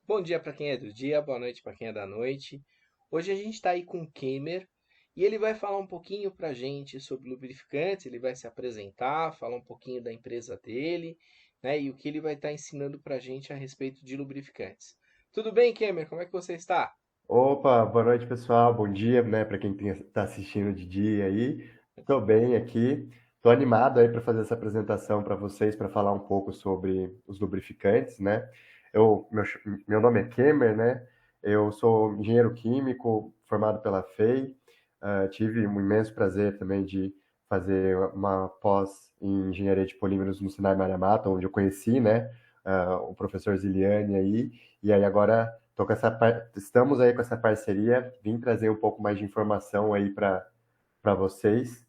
Bom dia para quem é do dia, boa noite para quem é da noite. Hoje a gente está aí com o Kemer e ele vai falar um pouquinho para a gente sobre lubrificantes. Ele vai se apresentar, falar um pouquinho da empresa dele, né, e o que ele vai estar ensinando para a gente a respeito de lubrificantes. Tudo bem, Kemer? Como é que você está? Opa, boa noite pessoal, bom dia, né, para quem está assistindo de dia aí. Tô bem aqui, tô animado aí para fazer essa apresentação para vocês, para falar um pouco sobre os lubrificantes, né? Meu nome é Kemer, né? Eu sou engenheiro químico formado pela FEI. Tive um imenso prazer também de fazer uma pós em engenharia de polímeros no Senai Maria Mata, onde eu conheci, né, o professor Ziliane aí, e aí agora estamos aí com essa parceria, vim trazer um pouco mais de informação aí para vocês.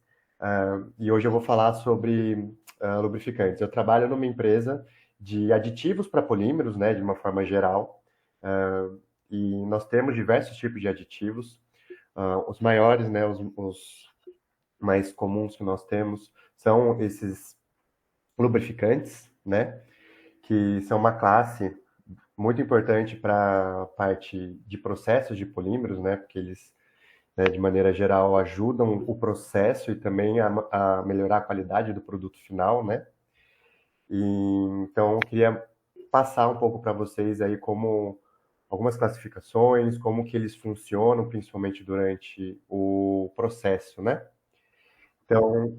E hoje eu vou falar sobre lubrificantes. Eu trabalho numa empresa de aditivos para polímeros, né, de uma forma geral, e nós temos diversos tipos de aditivos. Os maiores, né, os mais comuns que nós temos são esses lubrificantes, né, que são uma classe muito importante para a parte de processos de polímeros, né? Porque eles, né, de maneira geral, ajudam o processo e também a melhorar a qualidade do produto final, né? E então eu queria passar um pouco para vocês aí como algumas classificações, como que eles funcionam, principalmente durante o processo, né? Então,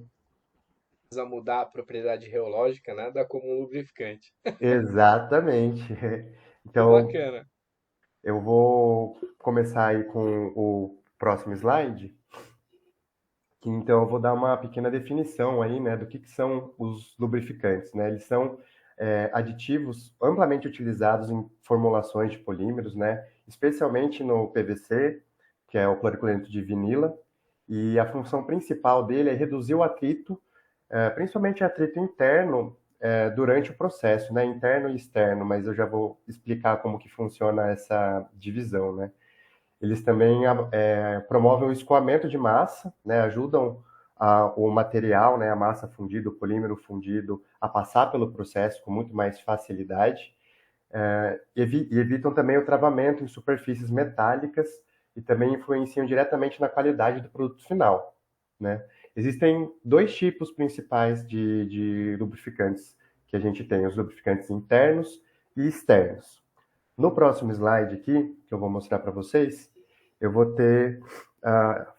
A mudar a propriedade reológica, nada como um lubrificante. exatamente. Que Então, bacana. eu vou começar aí com o próximo slide. Então, eu vou dar uma pequena definição aí, né, do que são os lubrificantes, né? Eles são aditivos amplamente utilizados em formulações de polímeros, né? Especialmente no PVC, que é o cloricilento de vinila, e a função principal dele é reduzir o atrito, principalmente atrito interno, durante o processo, né? Interno e externo, mas eu já vou explicar como que funciona essa divisão, né? Eles também promovem o escoamento de massa, né, ajudam o material, né, a massa fundida, o polímero fundido, a passar pelo processo com muito mais facilidade, e evitam também o travamento em superfícies metálicas e também influenciam diretamente na qualidade do produto final. Né? Existem dois tipos principais de lubrificantes que a gente tem, os lubrificantes internos e externos. No próximo slide aqui, que eu vou mostrar para vocês, eu vou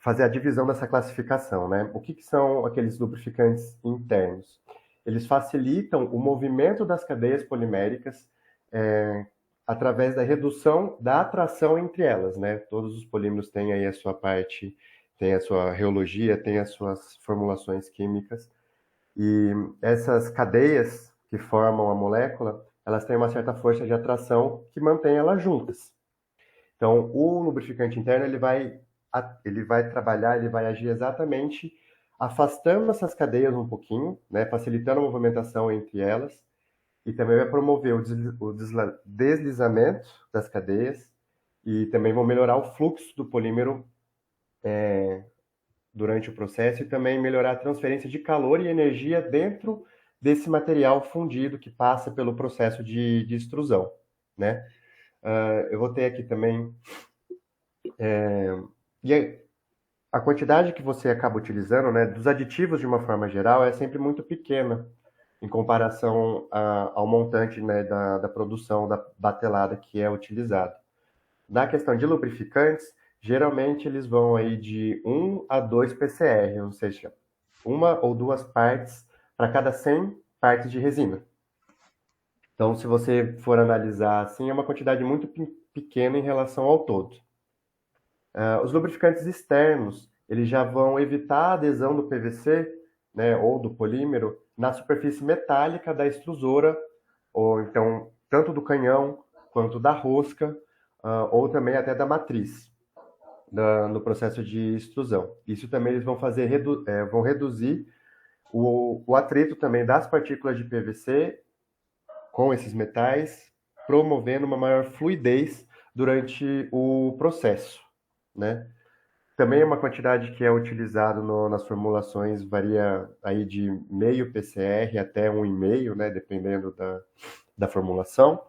fazer a divisão dessa classificação, né? O que são aqueles lubrificantes internos? Eles facilitam o movimento das cadeias poliméricas é, através da redução da atração entre elas, né? Todos os polímeros têm aí a sua parte, tem a sua reologia, tem as suas formulações químicas, e essas cadeias que formam a molécula, elas têm uma certa força de atração que mantém elas juntas. Então, o lubrificante interno ele vai trabalhar, ele vai agir exatamente afastando essas cadeias um pouquinho, né, facilitando a movimentação entre elas, e também vai promover o deslizamento das cadeias e também vão melhorar o fluxo do polímero durante o processo e também melhorar a transferência de calor e energia dentro desse material fundido que passa pelo processo de extrusão, né? Eu vou ter aqui também e a quantidade que você acaba utilizando, né, dos aditivos de uma forma geral é sempre muito pequena em comparação ao montante, né, da produção da batelada que é utilizado. Na questão de lubrificantes, geralmente eles vão aí de 1 a 2 PCR, ou seja, uma ou duas partes para cada 100 partes de resina. Então, se você for analisar assim, é uma quantidade muito pequena em relação ao todo. Os lubrificantes externos, eles já vão evitar a adesão do PVC, né, ou do polímero na superfície metálica da extrusora, ou então tanto do canhão quanto da rosca, ou também até da matriz, no processo de extrusão. Isso também eles vão vão reduzir o atrito também das partículas de PVC com esses metais, promovendo uma maior fluidez durante o processo, né? também é uma quantidade que é utilizado nas formulações, varia aí de meio PCR até 1,5, né, dependendo da formulação.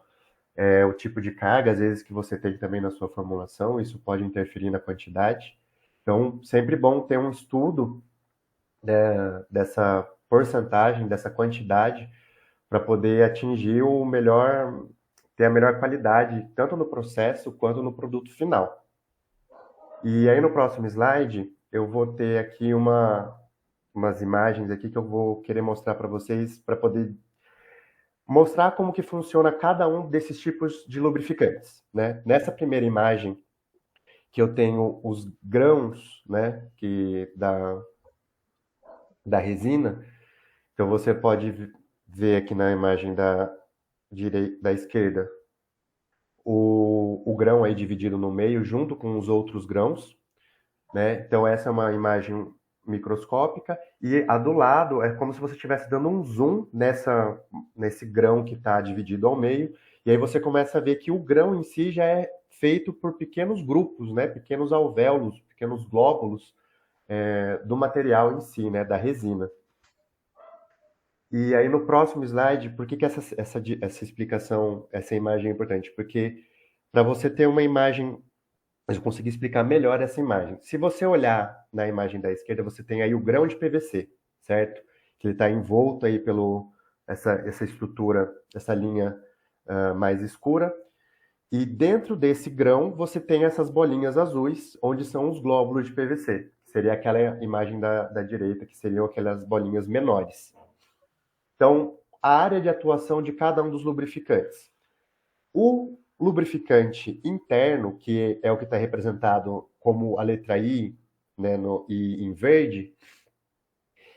O tipo de carga, às vezes, que você tem também na sua formulação, isso pode interferir na quantidade. Então, sempre bom ter um estudo, né, dessa porcentagem, dessa quantidade, para poder atingir o melhor, ter a melhor qualidade, tanto no processo quanto no produto final. E aí no próximo slide, eu vou ter aqui umas imagens aqui que eu vou querer mostrar para vocês, para poder mostrar como que funciona cada um desses tipos de lubrificantes, né? Nessa primeira imagem, que eu tenho os grãos, né, da resina, então você pode ver aqui na imagem da esquerda o grão aí dividido no meio junto com os outros grãos, né? Então essa é uma imagem microscópica e a do lado é como se você estivesse dando um zoom nesse grão que está dividido ao meio, e aí você começa a ver que o grão em si já é feito por pequenos grupos, né? Pequenos alvéolos, pequenos glóbulos do material em si, né? Da resina. E aí no próximo slide, por que essa explicação, essa imagem é importante? Porque para você ter uma imagem, eu consegui explicar melhor essa imagem. Se você olhar na imagem da esquerda, você tem aí o grão de PVC, certo? Que ele está envolto aí essa estrutura, essa linha mais escura. E dentro desse grão, você tem essas bolinhas azuis, onde são os glóbulos de PVC. Seria aquela imagem da direita, que seriam aquelas bolinhas menores. Então, a área de atuação de cada um dos lubrificantes. O lubrificante interno, que é o que está representado como a letra I, né, I em verde,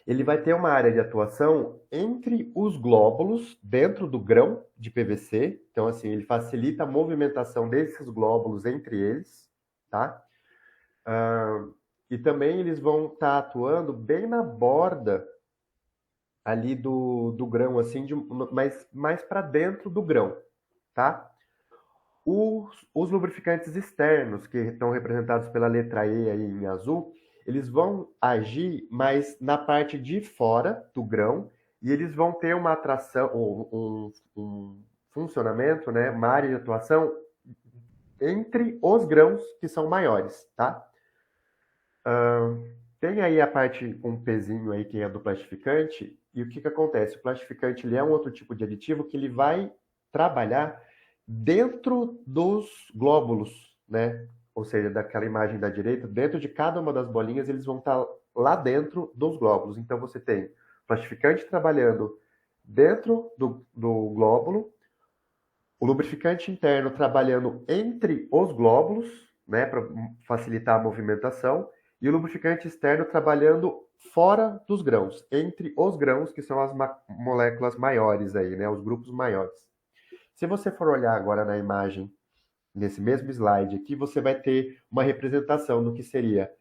ele vai ter uma área de atuação entre os glóbulos dentro do grão de PVC. Então, assim, ele facilita a movimentação desses glóbulos entre eles, tá? E também eles vão estar atuando bem na borda ali do grão, assim, mais para dentro do grão, tá? Os lubrificantes externos, que estão representados pela letra E aí em azul, eles vão agir mais na parte de fora do grão e eles vão ter uma atração, um funcionamento, né, uma área de atuação entre os grãos que são maiores, tá? Tem aí a parte, um pezinho aí que é do plastificante, e o que acontece? O plastificante ele é um outro tipo de aditivo que ele vai trabalhar dentro dos glóbulos, né? Ou seja, daquela imagem da direita, dentro de cada uma das bolinhas, eles vão estar lá dentro dos glóbulos. Então você tem plastificante trabalhando dentro do glóbulo, o lubrificante interno trabalhando entre os glóbulos, né, para facilitar a movimentação, e o lubrificante externo trabalhando fora dos grãos, entre os grãos, que são as moléculas maiores aí, né, os grupos maiores. Se você for olhar agora na imagem, nesse mesmo slide aqui, você vai ter uma representação do que seria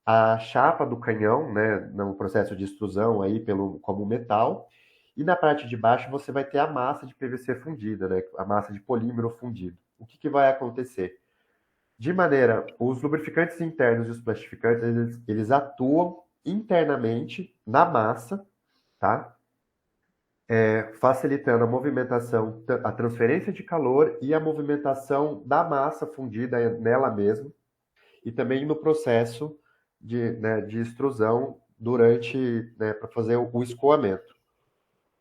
a chapa do canhão, né, no processo de extrusão aí como metal, e na parte de baixo você vai ter a massa de PVC fundida, né, a massa de polímero fundido. O que vai acontecer? Os lubrificantes internos e os plastificantes, eles atuam internamente na massa, tá? Facilitando a movimentação, a transferência de calor e a movimentação da massa fundida nela mesma, e também no processo de extrusão durante, né, para fazer o escoamento.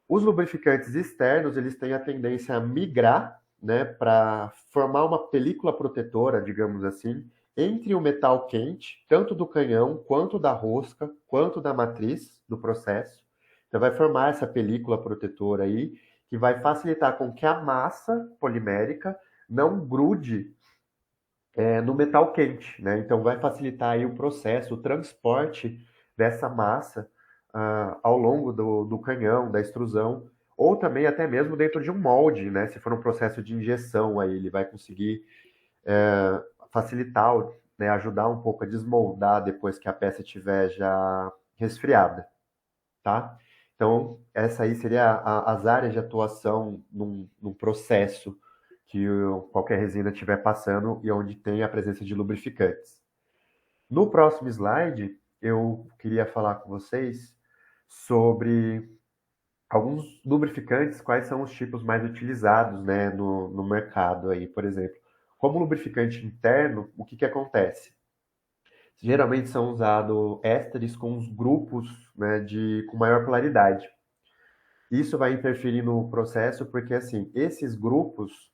Os lubrificantes externos, eles têm a tendência a migrar, né, para formar uma película protetora, digamos assim, entre o metal quente, tanto do canhão, quanto da rosca, quanto da matriz do processo. Então vai formar essa película protetora aí, que vai facilitar com que a massa polimérica não grude no metal quente, né? Então vai facilitar aí o processo, o transporte dessa massa ao longo do canhão, da extrusão, ou também até mesmo dentro de um molde, né? Se for um processo de injeção aí, ele vai conseguir facilitar, né? Ajudar um pouco a desmoldar depois que a peça estiver já resfriada, tá? Então, essa aí seria as áreas de atuação num processo que qualquer resina estiver passando e onde tem a presença de lubrificantes. No próximo slide, eu queria falar com vocês sobre alguns lubrificantes, quais são os tipos mais utilizados, né, no mercado aí, por exemplo. Como lubrificante interno, o que acontece? Geralmente são usados ésteres com os grupos, né, com maior polaridade. Isso vai interferir no processo porque, assim, esses grupos,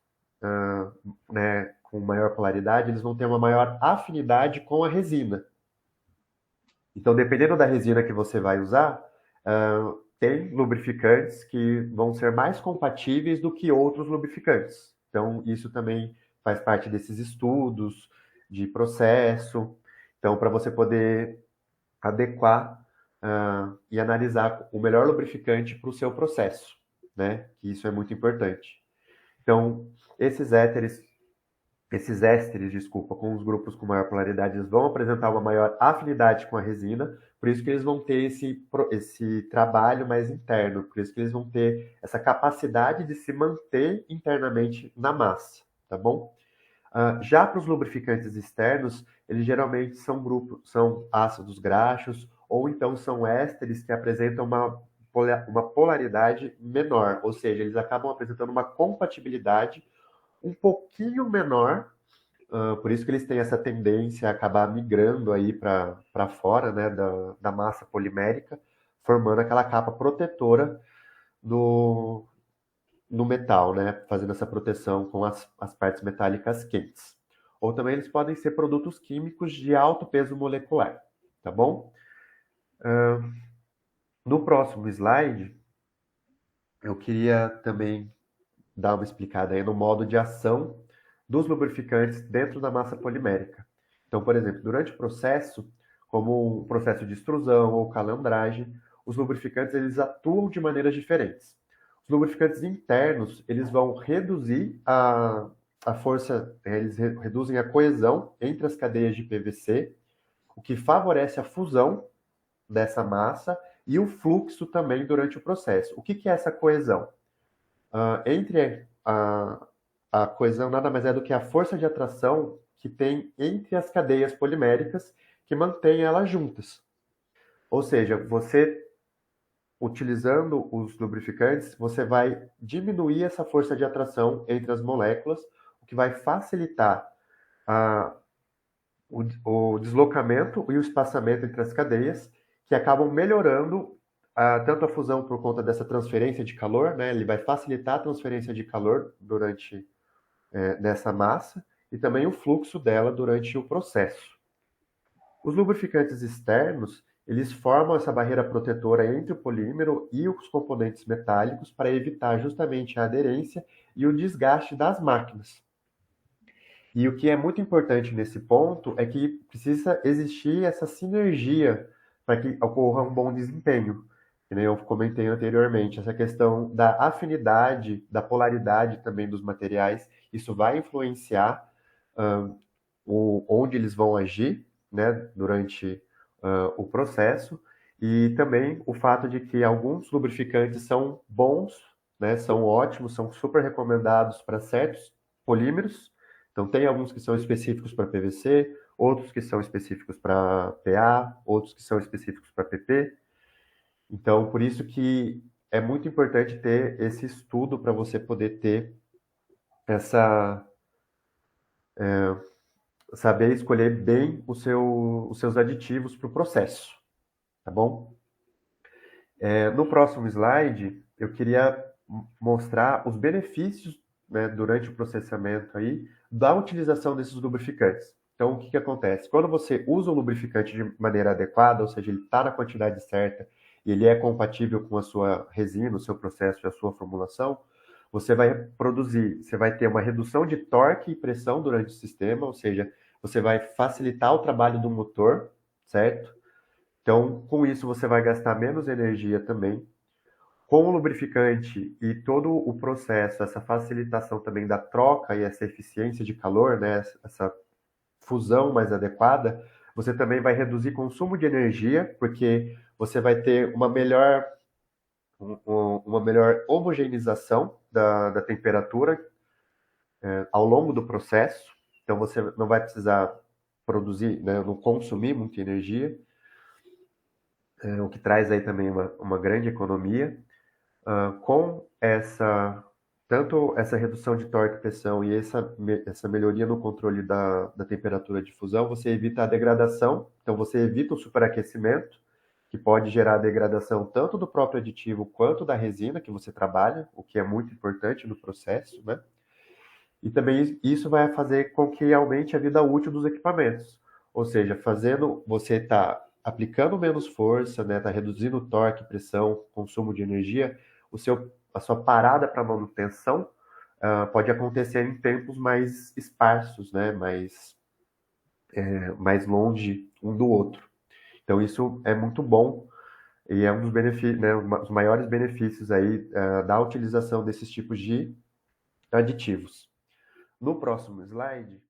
né, com maior polaridade, eles vão ter uma maior afinidade com a resina. Então, dependendo da resina que você vai usar, tem lubrificantes que vão ser mais compatíveis do que outros lubrificantes. Então, isso também faz parte desses estudos de processo. Então, para você poder adequar e analisar o melhor lubrificante para o seu processo, né? Que isso é muito importante. Então, esses ésteres, desculpa, com os grupos com maior polaridade, eles vão apresentar uma maior afinidade com a resina, por isso que eles vão ter esse trabalho mais interno, por isso que eles vão ter essa capacidade de se manter internamente na massa, tá bom? Já para os lubrificantes externos, eles geralmente são ácidos graxos, ou então são ésteres que apresentam uma polaridade menor, ou seja, eles acabam apresentando uma compatibilidade um pouquinho menor, por isso que eles têm essa tendência a acabar migrando aí para fora, né, da massa polimérica, formando aquela capa protetora no metal, né, fazendo essa proteção com as partes metálicas quentes. Ou também eles podem ser produtos químicos de alto peso molecular, tá bom? No próximo slide, eu queria também dar uma explicada aí no modo de ação dos lubrificantes dentro da massa polimérica. Então, por exemplo, durante o processo, como o processo de extrusão ou calandragem, os lubrificantes eles atuam de maneiras diferentes. Os lubrificantes internos, eles vão reduzir a força, eles reduzem a coesão entre as cadeias de PVC, o que favorece a fusão dessa massa e o fluxo também durante o processo. O que é essa coesão? Entre a coesão nada mais é do que a força de atração que tem entre as cadeias poliméricas que mantém elas juntas. Ou seja, você utilizando os lubrificantes, você vai diminuir essa força de atração entre as moléculas, o que vai facilitar o deslocamento e o espaçamento entre as cadeias, que acabam melhorando tanto a fusão por conta dessa transferência de calor, né? Ele vai facilitar a transferência de calor durante nessa massa e também o fluxo dela durante o processo. Os lubrificantes externos, eles formam essa barreira protetora entre o polímero e os componentes metálicos para evitar justamente a aderência e o desgaste das máquinas. E o que é muito importante nesse ponto é que precisa existir essa sinergia para que ocorra um bom desempenho. Que nem eu comentei anteriormente, essa questão da afinidade, da polaridade também dos materiais, isso vai influenciar onde eles vão agir, né, durante o processo, e também o fato de que alguns lubrificantes são bons, né, são ótimos, são super recomendados para certos polímeros. Então, tem alguns que são específicos para PVC, outros que são específicos para PA, outros que são específicos para PP. Então, por isso que é muito importante ter esse estudo para você poder ter saber escolher bem os seus aditivos para o processo, tá bom? No próximo slide, eu queria mostrar os benefícios, né, durante o processamento aí, da utilização desses lubrificantes. Então, o que acontece? Quando você usa o lubrificante de maneira adequada, ou seja, ele está na quantidade certa e ele é compatível com a sua resina, o seu processo e a sua formulação, você vai ter uma redução de torque e pressão durante o sistema, ou seja, você vai facilitar o trabalho do motor, certo? Então, com isso, você vai gastar menos energia também. Com o lubrificante e todo o processo, essa facilitação também da troca e essa eficiência de calor, né, essa fusão mais adequada, você também vai reduzir consumo de energia, porque você vai ter uma melhor homogeneização da temperatura ao longo do processo. Então, você não vai precisar produzir, né, não consumir muita energia, o que traz aí também uma grande economia. Com tanto essa redução de torque e pressão e essa melhoria no controle da temperatura de fusão, você evita a degradação, então você evita o superaquecimento, que pode gerar a degradação tanto do próprio aditivo quanto da resina que você trabalha, o que é muito importante no processo, né? E também isso vai fazer com que aumente a vida útil dos equipamentos. Ou seja, você está aplicando menos força, né? Está reduzindo o torque, pressão, consumo de energia, a sua parada para manutenção pode acontecer em tempos mais esparsos, né? Mais longe um do outro. Então isso é muito bom e é um dos benefícios, né? Os maiores benefícios aí da utilização desses tipos de aditivos. No próximo slide,